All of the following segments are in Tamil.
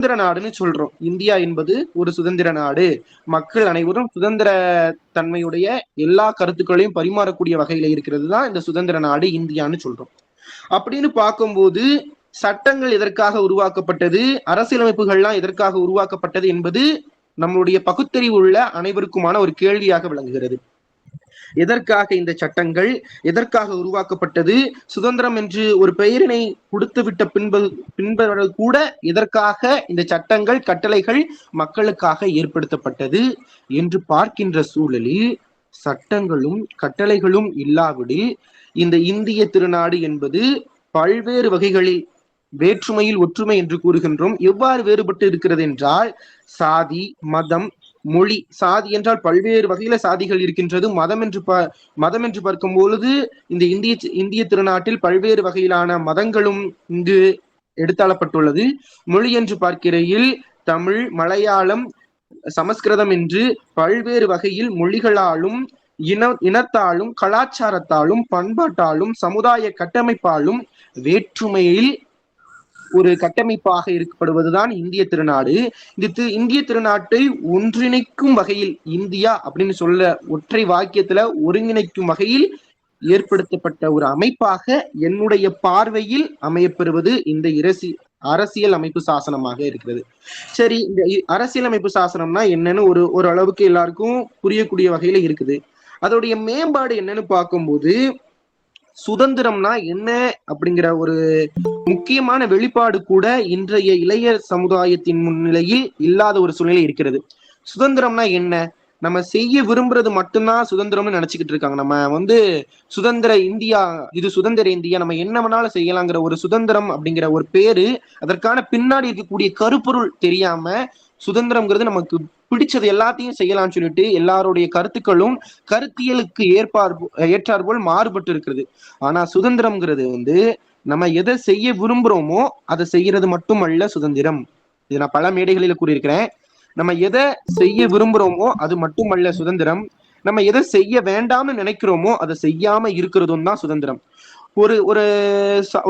சுதந்திர நாடுன்னு சொல்றோம். இந்தியா என்பது ஒரு சுதந்திர நாடு. மக்கள் அனைவரும் சுதந்திர தன்மையுடைய எல்லா கருத்துக்களையும் பரிமாறக்கூடிய வகையில இருக்கிறது தான் இந்த சுதந்திர நாடு இந்தியான்னு சொல்றோம். அப்படின்னு பார்க்கும்போது சட்டங்கள் எதற்காக உருவாக்கப்பட்டது, அரசியலமைப்புகள்லாம் எதற்காக உருவாக்கப்பட்டது என்பது நம்மளுடைய பகுத்தறிவு உள்ள அனைவருக்குமான ஒரு கேள்வியாக விளங்குகிறது. எதற்காக இந்த சட்டங்கள், எதற்காக உருவாக்கப்பட்டது, சுதந்திரம் என்று ஒரு பெயரினை கொடுத்துவிட்ட பின்பவர்கள் கூட எதற்காக இந்த சட்டங்கள், கட்டளைகள் மக்களுக்காக ஏற்படுத்தப்பட்டது என்று பார்க்கின்ற சூழலில் சட்டங்களும் கட்டளைகளும் இல்லாவிடில் இந்த இந்திய திருநாடு என்பது பல்வேறு வகைகளில் வேற்றுமையில் ஒற்றுமை என்று கூறுகின்றோம். எவ்வாறு வேறுபட்டு இருக்கிறது என்றால், சாதி, மதம், மொழி. சாதி என்றால் பல்வேறு வகையில சாதிகள் இருக்கின்றது. மதம் என்று பார்க்கும் பொழுது இந்த இந்திய திருநாட்டில் பல்வேறு வகையிலான மதங்களும் இங்கு எடுத்தாளப்பட்டுள்ளது. மொழி என்று பார்க்கையில் தமிழ், மலையாளம், சமஸ்கிருதம் என்று பல்வேறு வகையில் மொழிகளாலும் இனத்தாலும் கலாச்சாரத்தாலும் பண்பாட்டாலும் சமுதாய கட்டமைப்பாலும் வேற்றுமையில் ஒரு கட்டமைப்பாக இருக்கப்படுவதுதான் இந்திய திருநாடு. இந்த இந்திய திருநாட்டை ஒன்றிணைக்கும் வகையில் இந்தியா அப்படின்னு சொல்ல ஒற்றை வாக்கியத்துல ஒருங்கிணைக்கும் வகையில் ஏற்படுத்தப்பட்ட ஒரு அமைப்பாக என்னுடைய பார்வையில் அமையப்பெறுவது இந்த அரசியல் அமைப்பு சாசனமாக இருக்கிறது. சரி, இந்த அரசியல் அமைப்பு சாசனம்னா என்னன்னு ஒரு அளவுக்கு எல்லாருக்கும் புரியக்கூடிய வகையில இருக்குது. அதோடைய மேம்பாடு என்னன்னு பார்க்கும்போது, சுதந்திரம்னா என்ன அப்படிங்கிற ஒரு முக்கியமான வெளிப்பாடு கூட இன்றைய இளைய சமுதாயத்தின் முன்னிலையில் இல்லாத ஒரு சூழ்நிலை இருக்கிறது. சுதந்திரம்னா என்ன? நம்ம செய்ய விரும்புறது மட்டும்தான் சுதந்திரம்னு நினைச்சுக்கிட்டு இருக்காங்க. நம்ம சுதந்திர இந்தியா, இது சுதந்திர இந்தியா, நம்ம என்ன வேணாலும் செய்யலாங்கிற ஒரு சுதந்திரம் அப்படிங்கிற ஒரு பேரு, அதற்கான பின்னாடி இருக்கக்கூடிய கருப்பொருள் தெரியாம சுதந்திரம்ங்கிறது நமக்கு பிடிச்சது எல்லாத்தையும் செய்யலாம்னு சொல்லிட்டு எல்லாருடைய கருத்துக்களும் கருத்தியலுக்கு ஏற்றாற்போல் மாறுபட்டு இருக்கிறது. ஆனா சுதந்திரம்ங்கிறது நம்ம எதை செய்ய விரும்புறோமோ அதை செய்யறது மட்டுமல்ல சுதந்திரம். இது நான் பல மேடைகளில கூறியிருக்கிறேன். நம்ம எதை செய்ய விரும்புறோமோ அது மட்டுமல்ல சுதந்திரம். நம்ம எதை செய்ய வேண்டாம்னு நினைக்கிறோமோ அதை செய்யாம இருக்கிறதும் தான் சுதந்திரம். ஒரு ஒரு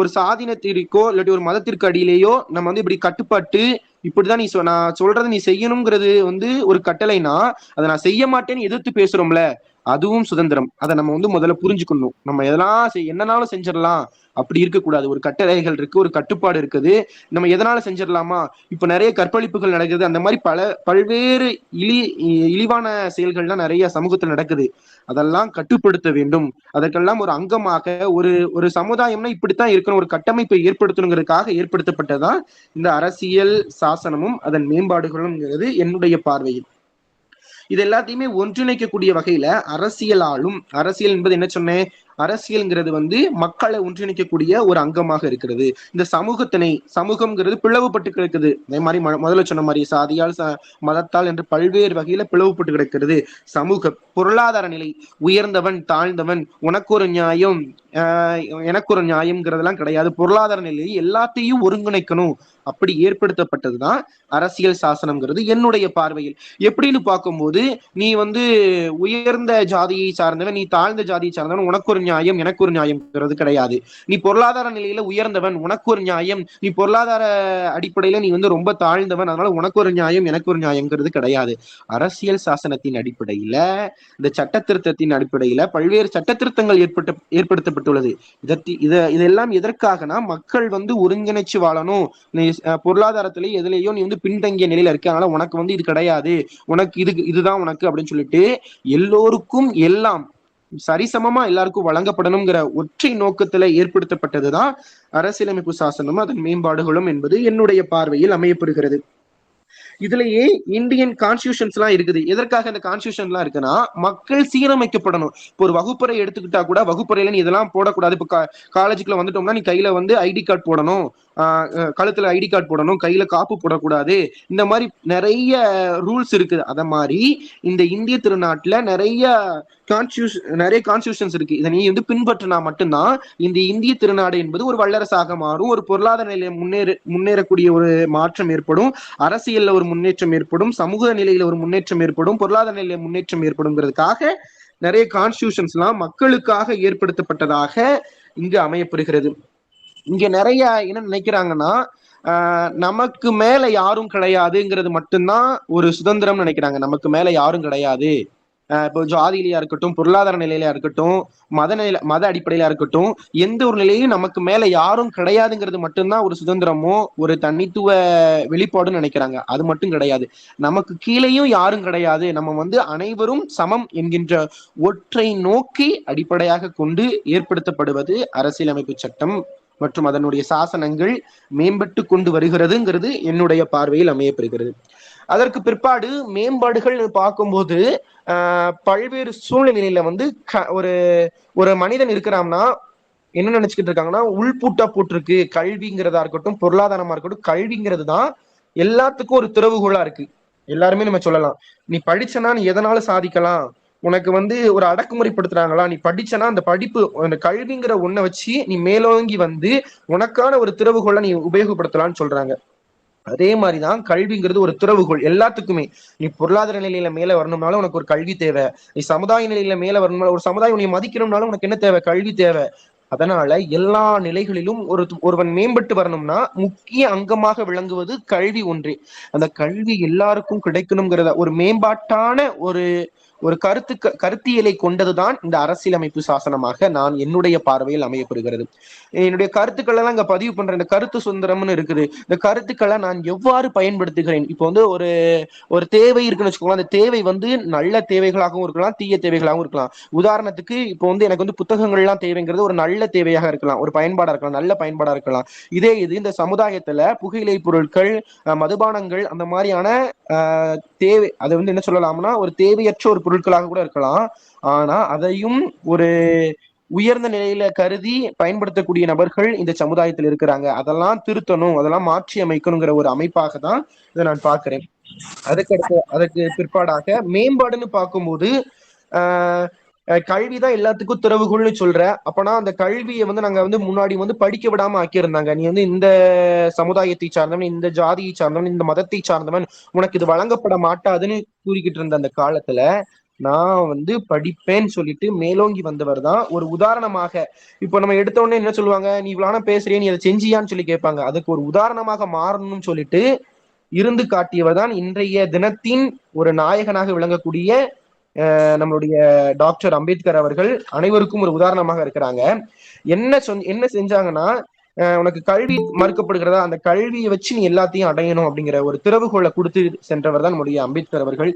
ஒரு சாதீனத்திற்கோ இல்லாட்டி ஒரு மதத்திற்கு அடியிலேயோ நம்ம இப்படி கட்டுப்பாட்டு இப்படிதான் நான் சொல்றதை நீ செய்யணுங்கிறது ஒரு கட்டளைனா அதை நான் செய்ய மாட்டேன்னு எதிர்த்து பேசுறோம்ல, அதுவும் சுதந்திரம். அதை நம்ம முதல்ல புரிஞ்சுக்கணும். நம்ம எதெல்லாம் என்னனாலும் செஞ்சிடலாம் அப்படி இருக்கக்கூடாது. ஒரு கட்டளைகள் இருக்கு, ஒரு கட்டுப்பாடு இருக்குது. நம்ம எதனால செஞ்சிடலாமா? இப்ப நிறைய கற்பழிப்புகள் நடக்குது. அந்த மாதிரி பல்வேறு இழிவான செயல்கள்லாம் நிறைய சமூகத்தில் நடக்குது. அதெல்லாம் கட்டுப்படுத்த வேண்டும். அதற்கெல்லாம் ஒரு அங்கமாக ஒரு சமுதாயம்னா இப்படித்தான் இருக்கணும், ஒரு கட்டமைப்பை ஏற்படுத்தணுங்கிறதுக்காக ஏற்படுத்தப்பட்டதான் இந்த அரசியல் சாசனமும் அதன் மேம்பாடுகளும் என்னுடைய பார்வையில். இது எல்லாத்தையுமே ஒன்றிணைக்கக்கூடிய வகையில அரசியல் என்பது என்ன சொன்னேன், அரசியல்ங்கிறது மக்களை ஒன்றிணைக்கக்கூடிய ஒரு அங்கமாக இருக்கிறது. இந்த சமூகம்ங்கிறது பிளவுபட்டு கிடக்குது. அதே மாதிரி முதல்ல சொன்ன மாதிரி சாதியால் மதத்தால் என்று பல்வேறு வகையில பிளவுபட்டு கிடக்கிறது. சமூக பொருளாதார நிலை, உயர்ந்தவன் தாழ்ந்தவன், உனக்கு ஒரு நியாயம் எனக்கு ஒரு நியாயம்ங்கிறதெல்லாம் கிடையாது. பொருளாதார நிலையை எல்லாத்தையும் ஒருங்கிணைக்கணும் அப்படி ஏற்படுத்தப்பட்டதுதான் அரசியல் சாசனம்ங்கிறது என்னுடைய பார்வையில். எப்படின்னு பார்க்கும்போது, நீ உயர்ந்த ஜாதியை சார்ந்தவன், நீ தாழ்ந்த ஜாதியை சார்ந்தவன், உனக்கு ஒரு நியாயம் எனக்கு ஒரு நியாயம்ங்கிறது கிடையாது. நீ பொருளாதார நிலையில உயர்ந்தவன், உனக்கு ஒரு நியாயம். நீ பொருளாதார அடிப்படையில நீ ரொம்ப தாழ்ந்தவன், அதனால உனக்கு ஒரு நியாயம் எனக்கு ஒரு நியாயம்ங்கிறது கிடையாது. அரசியல் சாசனத்தின் அடிப்படையில, இந்த சட்ட திருத்தத்தின் அடிப்படையில பல்வேறு சட்ட திருத்தங்கள் ஏற்படுத்தப்பட்டுள்ளது. இதெல்லாம் எதற்காகனா மக்கள் ஒருங்கிணைச்சு வாழணும். நீ பொருளாதாரத்திலே எதுலேயோ நீ பின்தங்கிய நிலையில இருக்க, அதனால உனக்கு இது கிடையாது, உனக்கு இதுதான் உனக்கு அப்படின்னு சொல்லிட்டு எல்லோருக்கும் எல்லாம் சரிசமமா எல்லாருக்கும் வழங்கப்படணுங்கிற ஒற்றை நோக்கத்துல ஏற்படுத்தப்பட்டதுதான் அரசியலமைப்பு சாசனமும் அதன் மேம்பாடுகளும் என்பது என்னுடைய பார்வையில் அமையப்படுகிறது. இதுலயே இந்தியன் கான்ஸ்டியூஷன்ஸ் எல்லாம் இருக்குது. எதற்காக இந்த கான்ஸ்டியூஷன் எல்லாம் இருக்குன்னா, மக்கள் சீரமைக்கப்படணும். இப்போ ஒரு வகுப்பறை எடுத்துக்கிட்டா கூட வகுப்பறையில நீ இதெல்லாம் போடக்கூடாது. இப்போ காலேஜுக்குள்ள வந்துட்டோம்னா நீ கையில ஐடி கார்டு போடணும், கழுத்துல ஐடி கார்டு போடணும், கையில காப்பு போடக்கூடாது. இந்த மாதிரி நிறைய ரூல்ஸ் இருக்குது. அத மாதிரி இந்த இந்திய திருநாட்டுல நிறைய கான்ஸ்டியூஷன்ஸ் இருக்கு. இதை நீ பின்பற்றினா மட்டும்தான் இந்த இந்திய திருநாடு என்பது ஒரு வல்லரசாக மாறும். ஒரு பொருளாதார நிலையை முன்னேறக்கூடிய ஒரு மாற்றம் ஏற்படும், அரசியல்ல ஒரு முன்னேற்றம் ஏற்படும், சமூக நிலையில ஒரு முன்னேற்றம் ஏற்படும், பொருளாதார நிலையில முன்னேற்றம் ஏற்படுங்கிறதுக்காக நிறைய கான்ஸ்டியூஷன்ஸ் எல்லாம் மக்களுக்காக ஏற்படுத்தப்பட்டதாக இங்கு அமையப்படுகிறது. இங்க நிறைய என்ன நினைக்கிறாங்கன்னா, நமக்கு மேல யாரும் கிடையாதுங்கிறது மட்டும்தான் ஒரு சுதந்திரம் நினைக்கிறாங்க. நமக்கு மேல யாரும் கிடையாது. இப்போ ஜாதியிலையா இருக்கட்டும், பொருளாதார நிலையில இருக்கட்டும், மத அடிப்படையில இருக்கட்டும், எந்த ஒரு நிலையும் நமக்கு மேல யாரும் கிடையாதுங்கிறது மட்டும்தான் ஒரு சுதந்திரமோ ஒரு தனித்துவ வெளிப்பாடுன்னு நினைக்கிறாங்க. அது மட்டும் கிடையாது. நமக்கு கீழேயும் யாரும் கிடையாது. நம்ம அனைவரும் சமம் என்கின்ற ஒற்றை நோக்கி அடிப்படையாக கொண்டு ஏற்படுத்தப்படுவது அரசியலமைப்பு சட்டம் மற்றும் அதனுடைய சாசனங்கள் மேம்பட்டு கொண்டு வருகிறதுங்கிறது என்னுடைய பார்வையில் அமையப்பெறுகிறது. அதற்கு பிற்பாடு மேம்பாடுகள் பார்க்கும்போது பல்வேறு சூழ்நிலையில ஒரு ஒரு மனிதன் இருக்கிறான்னா என்ன நினைச்சுக்கிட்டு இருக்காங்கன்னா, உள்பூட்டா போட்டிருக்கு. கல்விங்கிறதா இருக்கட்டும், பொருளாதாரமா இருக்கட்டும், கல்விங்கிறது தான் எல்லாத்துக்கும் ஒரு திறவுகோலா இருக்கு. எல்லாருமே நம்ம சொல்லலாம், நீ படிச்சனா நீ எதனால சாதிக்கலாம், உனக்கு ஒரு அடக்குமுறைப்படுத்துறாங்களா, நீ படிச்சனா அந்த படிப்பு அந்த கல்விங்கிற ஒன்ன வச்சு நீ மேலோங்கி உனக்கான ஒரு திறவுகோலை நீ உபயோகப்படுத்தலாம்னு சொல்றாங்க. அதே மாதிரிதான் கல்விங்கிறது ஒரு திறவுகோல் எல்லாத்துக்குமே. நீ பொருளாதார நிலையில மேல வரணும்னாலும் உனக்கு ஒரு கல்வி தேவை. நீ சமுதாய நிலையில மேல வரணும்னாலும், ஒரு சமுதாயம் உன்னை மதிக்கணும்னாலும் உனக்கு என்ன தேவை, கல்வி தேவை. அதனால எல்லா நிலைகளிலும் ஒருவன் மேம்பட்டு வரணும்னா முக்கிய அங்கமாக விளங்குவது கல்வி ஒன்றே. அந்த கல்வி எல்லாருக்கும் கிடைக்கணுங்கிறத ஒரு மேம்பாட்டான ஒரு ஒரு கருத்தியலை கொண்டதுதான் இந்த அரசியலமைப்பு சாசனமாக நான் என்னுடைய பார்வையில் அமையப்படுகிறது. என்னுடைய கருத்துக்கள் எல்லாம் இங்க பதிவு பண்றேன். இந்த கருத்து சுதந்திரம்னு இருக்குது. இந்த கருத்துக்களை நான் எவ்வாறு பயன்படுத்துகிறேன். இப்போ ஒரு ஒரு தேவை இருக்குன்னு வச்சுக்கோங்களேன். அந்த தேவை நல்ல தேவைகளாகவும் இருக்கலாம், தீய தேவைகளாகவும் இருக்கலாம். உதாரணத்துக்கு இப்போ எனக்கு புத்தகங்கள்லாம் தேவைங்கிறது ஒரு நல்ல தேவையாக இருக்கலாம், ஒரு பயன்பாடா இருக்கலாம், நல்ல பயன்பாடா இருக்கலாம். இதே இது இந்த சமுதாயத்துல புகையிலை பொருட்கள், மதுபானங்கள் அந்த மாதிரியான தேவை, அதை என்ன சொல்லலாம்னா ஒரு தேவையற்ற ஒரு பொருட்களாக கூட இருக்கலாம். ஆனா அதையும் ஒரு உயர்ந்த நிலையில கருதி பயன்படுத்தக்கூடிய நபர்கள் இந்த சமுதாயத்தில் இருக்கிறாங்க. அதெல்லாம் திருத்தணும், அதெல்லாம் மாற்றி அமைக்கணுங்கிற ஒரு அமைப்பாக தான் இதை நான் பார்க்கிறேன். அதற்கு பிற்பாடாக மேம்பாடுன்னு பார்க்கும்போது கல்விதான் எல்லாத்துக்கும் திறவுகோல்னு சொல்ற. அப்பனா அந்த கல்வியை நாங்க முன்னாடி படிக்க விடாம ஆக்கியிருந்தாங்க. நீ இந்த சமுதாயத்தை சார்ந்தவன், இந்த ஜாதியை சார்ந்தவன், இந்த மதத்தை சார்ந்தவன், உனக்கு இது வழங்கப்பட மாட்டாதுன்னு கூறிக்கிட்டு இருந்த அந்த காலத்துல நான் படிப்பேன்னு சொல்லிட்டு மேலோங்கி வந்தவர் தான். ஒரு உதாரணமாக இப்ப நம்ம எடுத்த உடனே என்ன சொல்லுவாங்க, நீ இவ்வளவு பேசுறிய, நீ அதை செஞ்சியான்னு சொல்லி கேட்பாங்க. அதுக்கு ஒரு உதாரணமாக மாறணும்னு சொல்லிட்டு இருந்து காட்டியவர் தான் இன்றைய தினத்தின் ஒரு நாயகனாக விளங்கக்கூடிய நம்மளுடைய டாக்டர் அம்பேத்கர் அவர்கள். அனைவருக்கும் ஒரு உதாரணமாக இருக்கிறாங்க. என்ன செஞ்சாங்கன்னா, உனக்கு கல்வி மறுக்கப்படுகிறதா, அந்த கல்வியை வச்சு நீ எல்லாத்தையும் அடையணும் அப்படிங்கிற ஒரு திறவுகோலை கொடுத்து சென்றவர் தான் நம்முடைய அம்பேத்கர் அவர்கள்.